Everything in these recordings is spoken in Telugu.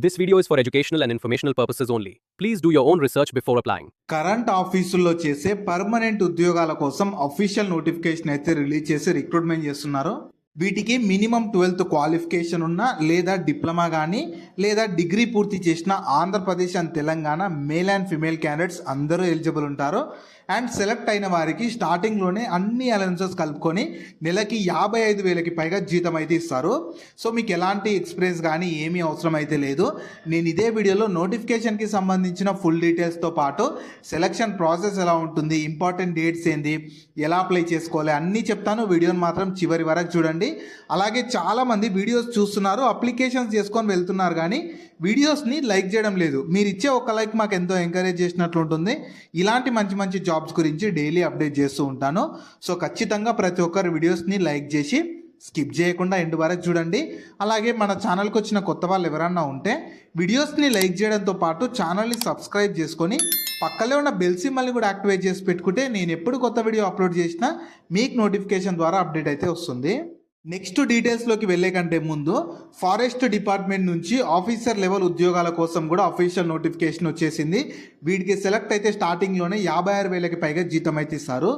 This video is for educational and informational purposes only. Please do your own research before applying. Current ఆఫీసుల్లో చేసే పర్మనెంట్ ఉద్యోగాల కోసం అఫీషియల్ నోటిఫికేషన్ అయితే రిలీజ్ చేసి రిక్రూట్మెంట్ చేస్తున్నారు. వీటికి మినిమం 12th క్వాలిఫికేషన్ ఉన్న లేదా డిప్లొమా కానీ లేదా డిగ్రీ పూర్తి చేసిన Andhra Pradesh and Telangana male and female candidates అందరూ ఎలిజిబుల్ ఉంటారు. అండ్ సెలెక్ట్ అయిన వారికి స్టార్టింగ్లోనే అన్ని అలవెన్సెస్ కలుపుకొని నెలకి 55,000కి పైగా జీతం అయితే ఇస్తారు. సో మీకు ఎలాంటి ఎక్స్పీరియన్స్ కానీ ఏమీ అవసరం అయితే లేదు. నేను ఇదే వీడియోలో నోటిఫికేషన్కి సంబంధించిన ఫుల్ డీటెయిల్స్తో పాటు సెలక్షన్ ప్రాసెస్ ఎలా ఉంటుంది, ఇంపార్టెంట్ డేట్స్ ఏంది, ఎలా అప్లై చేసుకోవాలి అన్నీ చెప్తాను. వీడియోని మాత్రం చివరి వరకు చూడండి. అలాగే చాలామంది వీడియోస్ చూస్తున్నారు, అప్లికేషన్స్ చేసుకొని వెళ్తున్నారు కానీ వీడియోస్ని లైక్ చేయడం లేదు. మీరు ఇచ్చే ఒక లైక్ మాకు ఎంతో ఎంకరేజ్ చేసినట్లు ఉంటుంది. ఇలాంటి మంచి మంచి జాబ్స్ గురించి డైలీ అప్డేట్ చేస్తూ ఉంటాను. సో ఖచ్చితంగా ప్రతి ఒక్కరు వీడియోస్ని లైక్ చేసి స్కిప్ చేయకుండా ఎండ్ వరకు చూడండి. అలాగే మన ఛానల్కి వచ్చిన కొత్త వాళ్ళు ఎవరన్నా ఉంటే వీడియోస్ని లైక్ చేయడంతో పాటు ఛానల్ని సబ్స్క్రైబ్ చేసుకొని పక్కనే ఉన్న బెల్ సింబల్ని కూడా యాక్టివేట్ చేసి పెట్టుకుంటే నేను ఎప్పుడు కొత్త వీడియో అప్లోడ్ చేసినా మీకు నోటిఫికేషన్ ద్వారా అప్డేట్ అయితే వస్తుంది. నెక్స్ట్ డీటెయిల్స్లోకి వెళ్ళే కంటే ముందు ఫారెస్ట్ డిపార్ట్మెంట్ నుంచి ఆఫీసర్ లెవెల్ ఉద్యోగాల కోసం కూడా అఫీషియల్ నోటిఫికేషన్ వచ్చేసింది. వీటికి సెలెక్ట్ అయితే స్టార్టింగ్లోనే 56,000కి పైగా జీతం అయితే ఇస్తారు.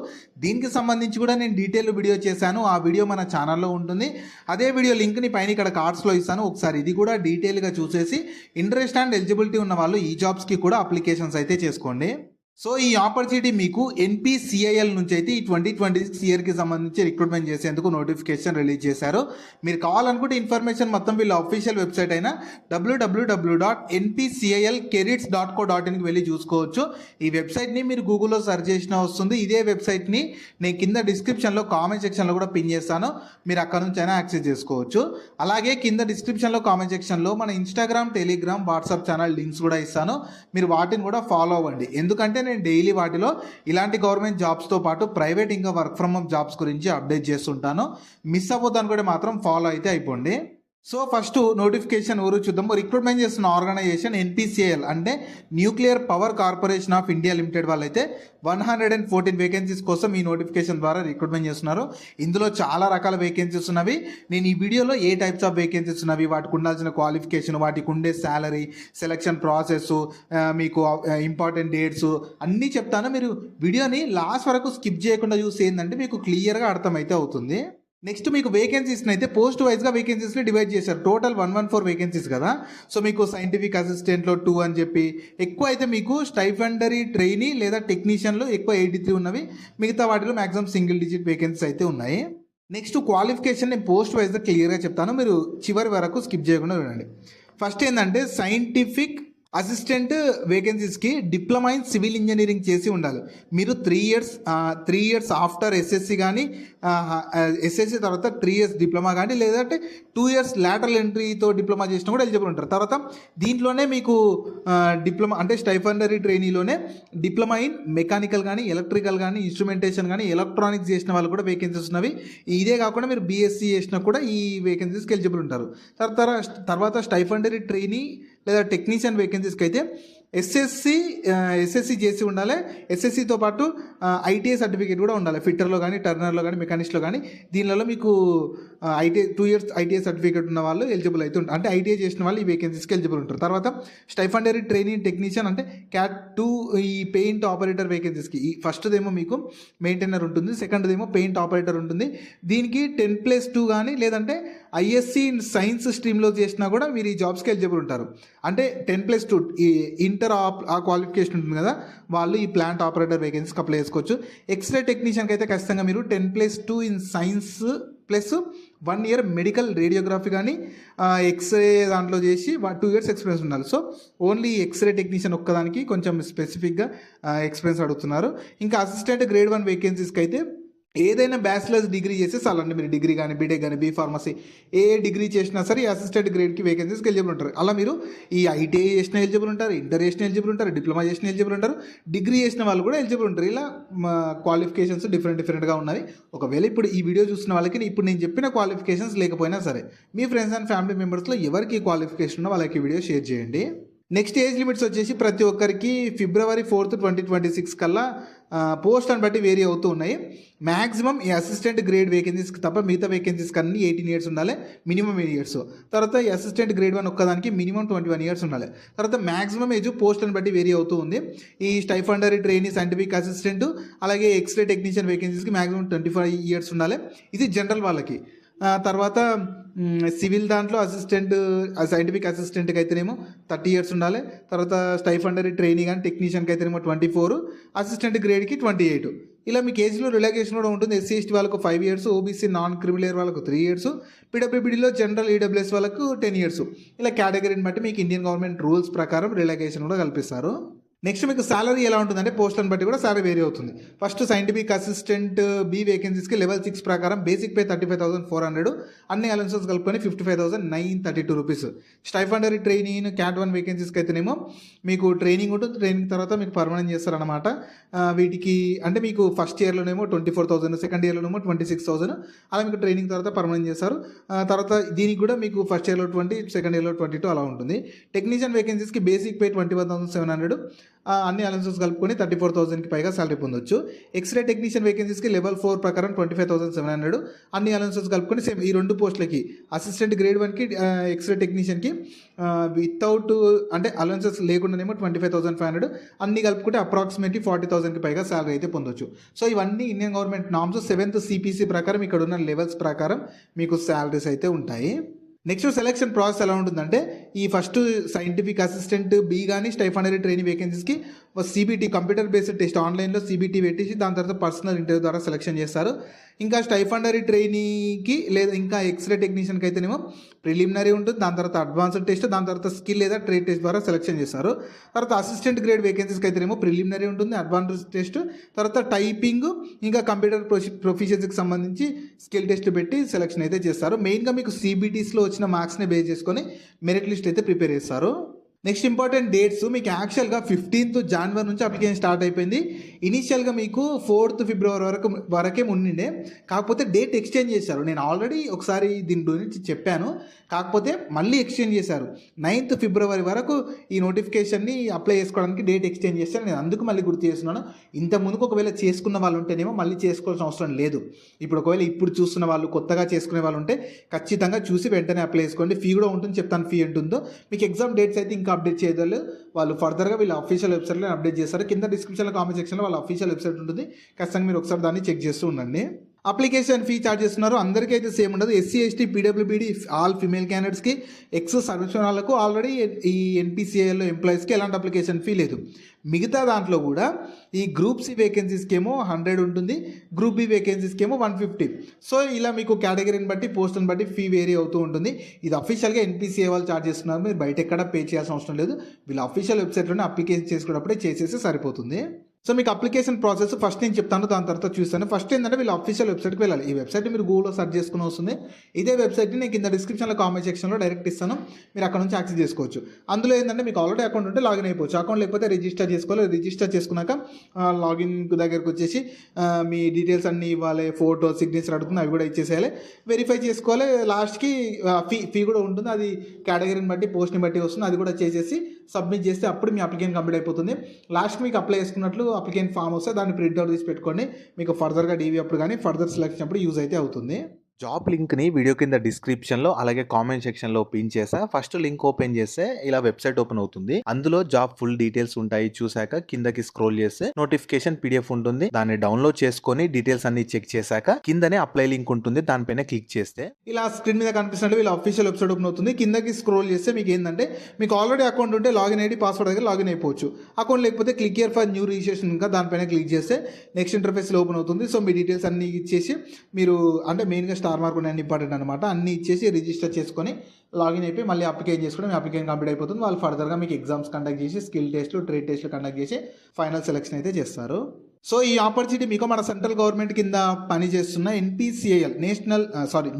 దీనికి సంబంధించి కూడా నేను డీటెయిల్ వీడియో చేశాను. ఆ వీడియో మన ఛానల్లో ఉంటుంది. అదే వీడియో లింక్ని పైన ఇక్కడ కార్డ్స్లో ఇస్తాను. ఒకసారి ఇది కూడా డీటెయిల్గా చూసేసి ఇంట్రెస్ట్ అండ్ ఎలిజిబిలిటీ ఉన్న వాళ్ళు ఈ జాబ్స్కి కూడా అప్లికేషన్స్ అయితే చేసుకోండి. సో ఈ ఆపర్చునిటీ మీకు NPCIL నుంచి అయితే ఈ 2026 ఇయర్కి సంబంధించి రిక్రూట్మెంట్ చేసేందుకు నోటిఫికేషన్ రిలీజ్ చేశారు. మీరు కావాలనుకుంటే ఇన్ఫర్మేషన్ మొత్తం వీళ్ళ అఫీషియల్ వెబ్సైట్ అయిన www.npcilcareers.co.inకి వెళ్ళి చూసుకోవచ్చు. ఈ వెబ్సైట్ని మీరు గూగుల్లో సెర్చ్ చేసినా వస్తుంది. ఇదే వెబ్సైట్ని నేను కింద డిస్క్రిప్షన్లో కామెంట్ సెక్షన్లో కూడా పిన్ చేస్తాను. మీరు అక్కడ నుంచి అయినా యాక్సెస్ చేసుకోవచ్చు. అలాగే కింద డిస్క్రిప్షన్లో కామెంట్ సెక్షన్లో మన Instagram, Telegram, WhatsApp channel links కూడా ఇస్తాను. మీరు వాటిని కూడా ఫాలో అవ్వండి. ఎందుకంటే నేను డైలీ వాటిలో ఇలాంటి గవర్నమెంట్ జాబ్స్తో పాటు ప్రైవేట్ ఇంకా వర్క్ ఫ్రమ్ హోమ్ జాబ్స్ గురించి అప్డేట్ చేస్తుంటాను. మిస్ అవ్వద్దు అనుకుంటే మాత్రం ఫాలో అయితే అయిపోండి. సో ఫస్ట్ నోటిఫికేషన్ ఎవరు చూద్దాం. రిక్రూట్మెంట్ చేస్తున్న ఆర్గనైజేషన్ NPCIL అంటే nuclear power corporation of India limited వాళ్ళైతే 114 వేకెన్సీస్ కోసం ఈ నోటిఫికేషన్ ద్వారా రిక్రూట్మెంట్ చేస్తున్నారు. ఇందులో చాలా రకాల వేకెన్సీస్ ఉన్నవి. నేను ఈ వీడియోలో ఏ టైప్స్ ఆఫ్ వేకెన్సీస్ ఉన్నవి, వాటికి ఉండాల్సిన క్వాలిఫికేషన్, వాటికి ఉండే శాలరీ, సెలక్షన్ ప్రాసెస్, మీకు ఇంపార్టెంట్ డేట్స్ అన్నీ చెప్తాను. మీరు వీడియోని లాస్ట్ వరకు స్కిప్ చేయకుండా చూసి ఏంటంటే మీకు క్లియర్గా అర్థమైతే అవుతుంది. నెక్స్ట్ మీకు వేకెన్సీస్ని అయితే పోస్ట్ వైజ్గా వేకెన్సీస్ని డివైడ్ చేశారు. టోటల్ 114 వేకెన్సీస్ కదా. సో మీకు సైంటిఫిక్ అసిస్టెంట్లో 2 అని చెప్పి ఎక్కువ అయితే మీకు స్టైఫండరీ ట్రైనీ లేదా టెక్నీషియన్లో ఎక్కువ 83 ఉన్నవి. మిగతా వాటిలో మ్యాక్సిమం సింగిల్ డిజిట్ వేకెన్సీస్ అయితే ఉన్నాయి. నెక్స్ట్ క్వాలిఫికేషన్ నేను పోస్ట్ వైజ్గా క్లియర్గా చెప్తాను. మీరు చివరి వరకు స్కిప్ చేయకుండా వినండి. ఫస్ట్ ఏంటంటే సైంటిఫిక్ అసిస్టెంట్ వేకెన్సీస్కి డిప్లొమా ఇన్ సివిల్ ఇంజనీరింగ్ చేసి ఉండాలి. మీరు 3 ఇయర్స్ ఆఫ్టర్ SSC కానీ SSC తర్వాత 3 ఇయర్స్ డిప్లొమా కానీ లేదంటే 2 ఇయర్స్ లాటరల్ ఎంట్రీతో డిప్లొమా చేసినా కూడా ఎలిజిబుల్ ఉంటారు. తర్వాత దీంట్లోనే మీకు డిప్లొమా అంటే స్టైఫండరీ ట్రైనీలోనే డిప్లొమా ఇన్ మెకానికల్ కానీ ఎలక్ట్రికల్ కానీ ఇన్స్ట్రుమెంటేషన్ కానీ ఎలక్ట్రానిక్స్ చేసిన వాళ్ళు కూడా వేకెన్సీస్ ఉన్నవి. ఇదే కాకుండా మీరు BSc చేసినా కూడా ఈ వేకెన్సీస్కి ఎలిజిబుల్ ఉంటారు. తర్వాత స్టైఫండరీ ట్రైనీ లేదా టెక్నీషియన్ వేకెన్సీస్కి అయితే SSC చేసి ఉండాలి. SSCతో పాటు ITI సర్టిఫికేట్ కూడా ఉండాలి. ఫిట్టర్లో కానీ, టర్నర్లో కానీ, మెకానిక్స్లో కానీ. దీనిలో మీకు ITI 2 ఇయర్స్ ITI సర్టిఫికేట్ ఉన్న వాళ్ళు ఎలిజిబుల్ అయితే ఉంటారు. అంటే ITI చేసిన వాళ్ళు ఈ వేకెన్సీస్కి ఎలిజిబుల్ ఉంటారు. తర్వాత స్టైఫండరీ ట్రైనింగ్ టెక్నీషియన్ అంటే CAT 2 ఈ పెయింట్ ఆపరేటర్ వేకెన్సీస్కి ఫస్ట్దేమో మీకు మెయింటైనర్ ఉంటుంది, సెకండ్దేమో పెయింట్ ఆపరేటర్ ఉంటుంది. దీనికి 10+2 కానీ లేదంటే ISc ఇన్ సైన్స్ స్ట్రీమ్లో చేసినా కూడా మీరు ఈ జాబ్స్కి ఎలిజిబుల్ ఉంటారు. అంటే 10+2 ఈ ఆ క్వాలిఫికేషన్ ఉంటుంది కదా, వాళ్ళు ఈ ప్లాంట్ ఆపరేటర్ వేకెన్సీకి అప్లై చేసుకోవచ్చు. ఎక్స్రే టెక్నీషియన్కి అయితే ఖచ్చితంగా మీరు 10+2 in science plus 1 year medical radiography కానీ ఎక్స్రే దాంట్లో చేసి 2 ఇయర్స్ ఎక్స్పీరియన్స్ ఉండాలి. సో ఓన్లీ ఎక్స్రే టెక్నీషియన్ ఒక్కదానికి కొంచెం స్పెసిఫిక్గా ఎక్స్పీరియన్స్ అడుగుతున్నారు. ఇంకా అసిస్టెంట్ గ్రేడ్ 1 వేకెన్సీస్కి అయితే ఏదైనా బ్యాచిలర్స్ డిగ్రీ చేస్తే చాలండి. మీరు డిగ్రీ కానీ, బీటెక్ కానీ, B.Pharmacy ఏ డిగ్రీ చేసినా సరే ఈ అసిస్టెంట్ గ్రేడ్కి వేకెన్సీస్కి ఎలిజిబుల్ ఉంటారు. అలా మీరు ఈ ITI చేసిన ఎలిజిబుల్ ఉంటారు, ఇంటర్ చేసిన ఎలిజిబుల్ ఉంటారు, డిప్లొమా చేసిన ఎలిజిబుల్ ఉంటారు, డిగ్రీ చేసిన వాళ్ళు కూడా ఎలిజిబుల్ ఉంటారు. ఇలా క్వాలిఫికేషన్స్ డిఫరెంట్గా ఉన్నవి. ఒకవేళ ఇప్పుడు ఈ వీడియో చూసిన వాళ్ళకి ఇప్పుడు నేను చెప్పిన క్వాలిఫికేషన్స్ లేకపోయినా సరే మీ ఫ్రెండ్స్ అండ్ ఫ్యామిలీ మెంబర్స్లో ఎవరికి క్వాలిఫికేషన్ ఉన్నో వాళ్ళకి వీడియో షేర్ చేయండి. నెక్స్ట్ ఏజ్ లిమిట్స్ వచ్చేసి ప్రతి ఒక్కరికి February 4, 2026 కల్లా పోస్ట్ అని బట్టి వేరీ అవుతూ ఉన్నాయి. మ్యాక్సిమం ఈ అసిస్టెంట్ గ్రేడ్ వేకెన్సీస్కి తప్ప మిగతా వేకెన్సీస్కి అన్ని 18 ఇయర్స్ ఉండాలి, మినిమం 8 ఇయర్స్. తర్వాత ఈ అసిస్టెంట్ గ్రేడ్ 1 ఒక్కదానికి మినిమం 21 ఇయర్స్ ఉండాలి. తర్వాత మ్యాక్సిమం ఏజ్ పోస్టులను బట్టి వేరీ అవుతూ ఉంది. ఈ స్టైఫండరీ ట్రైనీ సైంటిఫిక్ అసిస్టెంట్ అలాగే ఎక్స్రే టెక్నీషియన్ వేకెన్సీస్కి మ్యాక్సిమం 25 ఇయర్స్ ఉండాలి. ఇది జనరల్ వాళ్ళకి. తర్వాత సివిల్ దాంట్లో సైంటిఫిక్ అసిస్టెంట్కి అయితేనేమో 30 ఇయర్స్ ఉండాలి. తర్వాత స్టైఫండరీ ట్రైనీ కానీ టెక్నీషియన్కి అయితేనేమో 24, అసిస్టెంట్ గ్రేడ్కి 28. ఇలా మీకు ఏజ్లో రిలాక్సేషన్ కూడా ఉంటుంది. ఎస్సీ ఎస్టీ వాళ్ళకు 5 ఇయర్స్, ఓబీసీ నాన్ క్రిమిలేయర్ వాళ్ళకు 3 ఇయర్స్, పీడబ్ల్యూబీడీలో జనరల్ ఈడబ్ల్యూఎస్ వాళ్ళకు 10 ఇయర్స్. ఇలా కేటగిరీని బట్టి మీకు ఇండియన్ గవర్నమెంట్ రూల్స్ ప్రకారం రిలాక్సేషన్ కూడా కల్పిస్తారు. నెక్స్ట్ మీకు సాలరీ ఎలా ఉంటుందంటే పోస్టులను బట్టి కూడా సాలరీ వేరీ అవుతుంది. ఫస్ట్ సైంటిఫిక్ అసిస్టెంట్ బి వేకెన్సీస్కి లెవెల్ 6 ప్రకారం బేసిక్ పే 35,400, అన్ని అలవెన్సెస్ కలుపుకొని 55,932 రూపీస్. స్టైఫండరీ ట్రైనింగ్ క్యాట్ 1 వేకెన్సీస్కి అయితేనేమో మీకు ట్రైనింగ్ ఉంటుంది, ట్రైనింగ్ తర్వాత మీకు పర్మనెంట్ చేస్తారనమాట. వీటికి అంటే మీకు ఫస్ట్ ఇయర్లోనేమో 24,000, సెకండ్ ఇయర్లోనేమో 26,000, అలా మీకు ట్రైనింగ్ తర్వాత పర్మనెంట్ చేస్తారు. తర్వాత దీనికి కూడా మీకు ఫస్ట్ ఇయర్లో 20, సెకండ్ ఇయర్లో 22 అలా ఉంటుంది. టెక్నీషియన్ వేకెన్సీస్కి బేసిక్ పే 21,700, అన్ని అలవెన్సెస్ కలుపుకొని 34,000కి పైగా సాలరీ పొందొచ్చు. ఎక్స్రే టెక్నీషియన్ వేకెన్సీస్కి లెవెల్ 4 ప్రకారం 25,700, అన్ని అలవెన్సెస్ కలుపుకొని సేమ్ ఈ 2 పోస్టులకి అసిస్టెంట్ గ్రేడ్ 1కి ఎక్స్రే టెక్నీషియన్కి వితౌట్ అంటే అలవెన్సెస్ లేకుండానేమో 25,500, అన్ని కలుపుకుంటే అప్రాక్సిమేట్లీ 40,000కి పైగా సాలరీ అయితే పొందొచ్చు. సో ఇవన్నీ Indian government norms 7th CPC ప్రకారం ఇక్కడ ఉన్న లెవెల్స్ ప్రకారం మీకు సాలరీస్ అయితే ఉంటాయి. నెక్స్ట్ సెలక్షన్ ప్రాసెస్ ఎలా ఉంటుందంటే ఈ ఫస్ట్ సైంటిఫిక్ అసిస్టెంట్ బి కానీ స్టైఫండరీ ట్రైనింగ్ వేకెన్సీస్కి CBT కంప్యూటర్ బేస్డ్ టెస్ట్ ఆన్లైన్లో CBT పెట్టేసి దాని తర్వాత పర్సనల్ ఇంటర్వ్యూ ద్వారా సెలెక్షన్ చేస్తారు. ఇంకా స్టైఫండరీ ట్రైనీకి లేదా ఇంకా ఎక్స్రే టెక్నీషియన్కి అయితేనేమో ప్రిలిమినరీ ఉంటుంది, దాని తర్వాత అడ్వాన్స్డ్ టెస్ట్, దాని తర్వాత స్కిల్ లేదా ట్రేడ్ టెస్ట్ ద్వారా సెలెక్షన్ చేస్తారు. తర్వాత అసిస్టెంట్ గ్రేడ్ వేకెన్సీస్కి అయితేనేమో ప్రిలిమినరీ ఉంటుంది, అడ్వాన్స్డ్ టెస్ట్, తర్వాత టైపింగ్ ఇంకా కంప్యూటర్ ప్రొఫిషియన్సీకి సంబంధించి స్కిల్ టెస్ట్ పెట్టి సెలెక్షన్ అయితే చేస్తారు. మెయిన్గా మీకు CBTస్లో వచ్చిన మార్క్స్ని బేస్ చేసుకొని మెరిట్ లిస్ట్ అయితే ప్రిపేర్ చేస్తారు. నెక్స్ట్ ఇంపార్టెంట్ డేట్స్ మీకు యాక్చువల్గా 15th January నుంచి అప్లికేషన్ స్టార్ట్ అయిపోయింది. ఇనీషియల్గా మీకు 4th February వరకే ఉండిండే, కాకపోతే డేట్ ఎక్స్చేంజ్ చేశారు. నేను ఆల్రెడీ ఒకసారి దీని గురించి చెప్పాను, కాకపోతే మళ్ళీ ఎక్స్చేంజ్ చేశారు. 9th February వరకు ఈ నోటిఫికేషన్ని అప్లై చేసుకోవడానికి డేట్ ఎక్స్చేంజ్ చేశాను. నేను అందుకు మళ్ళీ గుర్తు చేస్తున్నాను. ఇంత ముందుకు ఒకవేళ చేసుకున్న వాళ్ళు ఉంటేనేమో మళ్ళీ చేసుకోవాల్సిన అవసరం లేదు. ఒకవేళ ఇప్పుడు చూస్తున్న వాళ్ళు కొత్తగా చేసుకునే వాళ్ళు ఉంటే ఖచ్చితంగా చూసి వెంటనే అప్లై చేసుకోండి. ఫీ కూడా ఉంటుంది, చెప్తాను ఫీ ఉంటుందో. మీకు ఎగ్జామ్ డేట్స్ అయితే ఇంకా అప్డేట్ చేయగలరు వాళ్ళు, ఫర్దర్గా వీళ్ళ అఫీషియల్ వెబ్సైట్లో అప్డేట్ చేస్తారు. కింద డిస్క్రిప్షన్లో కామెంట్ సెక్షన్లో వాళ్ళ అఫీషియల్ వెబ్సైట్ ఉంటుంది, ఖచ్చితంగా మీరు ఒకసారి దాన్ని చెక్ చేస్తూ ఉండండి. అప్లికేషన్ ఫీ ఛార్జ్ చేస్తున్నారు, అందరికీ అయితే సేమ్ ఉండదు. SC ST PWBD all female క్యాండిడేట్స్కి, ఎక్స్ సర్వీస్ వాళ్ళకు, ఆల్రెడీ ఈ NPCIలో ఎంప్లాయీస్కి ఎలాంటి అప్లికేషన్ ఫీ లేదు. మిగతా దాంట్లో కూడా ఈ గ్రూప్ C వేకెన్సీస్కి ఏమో 100 ఉంటుంది, గ్రూప్ B వేకెన్సీస్కి ఏమో 150. సో ఇలా మీకు కేటగిరీని బట్టి పోస్టులను బట్టి ఫీ వేరీ అవుతూ ఉంటుంది. ఇది అఫీషియల్గా NPCI వాళ్ళు ఛార్జ్ చేస్తున్నారు, మీరు బయట ఎక్కడ పే చేయాల్సిన అవసరం లేదు. వీళ్ళ అఫీషియల్ వెబ్సైట్లోనే అప్లికేషన్ చేసుకున్నప్పుడే చేసేసి సరిపోతుంది. సో మీకు అప్లికేషన్ ప్రాసెస్ ఫస్ట్ నేను చెప్తాను, దాని తర్వాత చూస్తాను. ఫస్ట్ ఏంటంటే వీళ్ళ అఫీషియల్ వెబ్సైట్కి వెళ్ళాలి. ఈ వెబ్సైట్ మీరు గూగుల్లో సెర్చ్ చేసుకుని వస్తుంది. ఇదే వెబ్సైట్ని నేను కింద డిస్క్రిప్షన్లో కామెంట్ సెక్షన్లో డైరెక్ట్ ఇస్తాను, మీరు అక్కడ నుంచి యాక్సెస్ చేసుకోవచ్చు. అందులో ఏంటంటే మీకు ఆల్రెడీ అకౌంట్ ఉంటే లాగిన్ అయిపోవచ్చు, అకౌంట్ లేకపోతే రిజిస్టర్ చేసుకోవాలి. రిజిస్టర్ చేసుకున్నాక లాగిన్ దగ్గరకు వచ్చేసి మీ డీటెయిల్స్ అన్నీ ఇవ్వాలి, ఫోటో సిగ్నేచర్ అడుగుతుంది, అవి కూడా ఇచ్చేసేయాలి, వెరిఫై చేసుకోవాలి. లాస్ట్కి ఫీ కూడా ఉంటుంది, అది కేటగిరీని బట్టి పోస్ట్ని బట్టి వస్తుంది, అది కూడా చేసేసి సబ్మిట్ చేస్తే అప్పుడు మీ అప్లికేషన్ కంప్లీట్ అయిపోతుంది. లాస్ట్ మీకు అప్లై చేసుకున్నట్లు అప్లికేషన్ ఫామ్ వస్తే దాన్ని ప్రింట్అవుట్ తీసి పెట్టుకోండి, మీకు ఫర్దర్గా DV అప్పుడు కానీ ఫర్దర్ సెలెక్షన్ అప్పుడు యూజ్ అయితే అవుతుంది. జాబ్ లింక్ని వీడియో కింద డిస్క్రిప్షన్లో అలాగే కామెంట్ సెక్షన్లో పిన్ చేసా. ఫస్ట్ లింక్ ఓపెన్ చేస్తే ఇలా వెబ్సైట్ ఓపెన్ అవుతుంది. అందులో జాబ్ ఫుల్ డీటెయిల్స్ ఉంటాయి. చూసాక కిందకి స్క్రోల్ చేస్తే నోటిఫికేషన్ PDF ఉంటుంది, దాన్ని డౌన్లోడ్ చేసుకొని డీటెయిల్స్ అన్ని చెక్ చేశాక కిందనే అప్లై లింక్ ఉంటుంది, దానిపైన క్లిక్ చేస్తే ఇలా స్క్రీన్ మీద కనిపిస్తున్నట్టు వీళ్ళ అఫీషియల్ వెబ్సైట్ ఓపెన్ అవుతుంది. కిందకి స్క్రోల్ చేస్తే మీకు ఏంటంటే మీకు ఆల్రెడీ అకౌంట్ ఉంటే లాగిన్ ID పాస్వర్డ్ దగ్గర లాగిన్ అయిపోవచ్చు. అకౌంట్ లేకపోతే click here for new registration, ఇంకా దానిపైన క్లిక్ చేస్తే నెక్స్ట్ ఇంటర్ఫేస్లో ఓపెన్ అవుతుంది. సో మీ డీటెయిల్స్ అన్ని ఇచ్చేసి మీరు అంటే మెయిన్గా స్టార్ మార్క్ ఉన్నాయి ఇంపార్టెంట్ అనమాట, అన్ని ఇచ్చేసి రిజిస్టర్ చేసుకొని లాగిన్ అయిపోయి మళ్ళీ అప్లికేషన్ చేసుకుని మీ అప్లికేషన్ కంప్లీట్ అయిపోతుంది. వాళ్ళు ఫర్దర్గా మీకు ఎగ్జామ్స్ కండక్ట్ చేసి స్కిల్ టెస్ట్లు ట్రేడ్ టెస్ట్లు కండక్ట్ చేసి ఫైనల్ సెలెక్షన్ అయితే చేస్తారు. సో ఈ ఆపర్చునిటీ మీకు మన సెంట్రల్ గవర్నమెంట్ కింద పనిచేస్తున్న NPCIL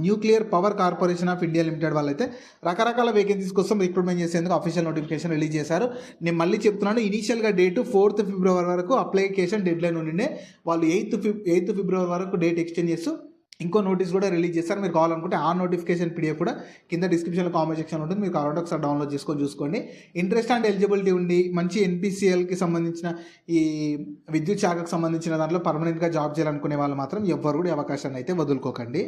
nuclear power corporation of India limited వాళ్ళైతే రకరకాల వేకెన్సీస్ కోసం రిక్రూట్మెంట్ చేసేందుకు అఫీషియల్ నోటిఫికేషన్ రిలీజ్ చేశారు. నేను మళ్ళీ చెప్తున్నాను, ఇనీషియల్గా డేట్ 4th February వరకు అప్లికేషన్ డెడ్ లైన్ ఉండిండే, వాళ్ళు 8th February వరకు డేట్ ఎక్స్టెండ్ చేస్తూ ఇంకో నోటీస్ కూడా రిలీజ్ చేస్తారు. మీరు కావాలనుకుంటే ఆ నోటిఫికేషన్ పీడిఎఫ్ కూడా కింద డిస్క్రిప్షన్లో కామెంట్ సెక్షన్ ఉంటుంది. మీరు కావాలంటే ఒకసారి డౌన్లోడ్ చేసుకొని చూసుకోండి. ఇంట్రెస్ట్ అండ్ ఎలిజిబిలిటీ ఉండి మంచి ఎన్పిసిఎల్కి సంబంధించిన ఈ విద్యుత్ శాఖకు సంబంధించిన దాంట్లో పర్మనెంట్గా జాబ్ చేయాలనుకునే వాళ్ళు మాత్రం ఎవ్వరు కూడా ఈ అవకాశాన్ని అయితే వదులుకోకండి.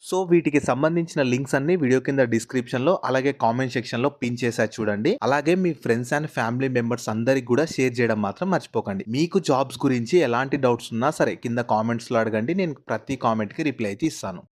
సో వీటికి సంబంధించిన లింక్స్ అన్ని వీడియో కింద డిస్క్రిప్షన్లో అలాగే కామెంట్ సెక్షన్లో పిన్ చేశారు చూడండి. అలాగే మీ ఫ్రెండ్స్ అండ్ ఫ్యామిలీ మెంబర్స్ అందరికి కూడా షేర్ చేయడం మాత్రం మర్చిపోకండి. మీకు జాబ్స్ గురించి ఎలాంటి డౌట్స్ ఉన్నా సరే కింద కామెంట్స్లో అడగండి. నేను ప్రతి కామెంట్కి రిప్లై అయితే ఇస్తాను.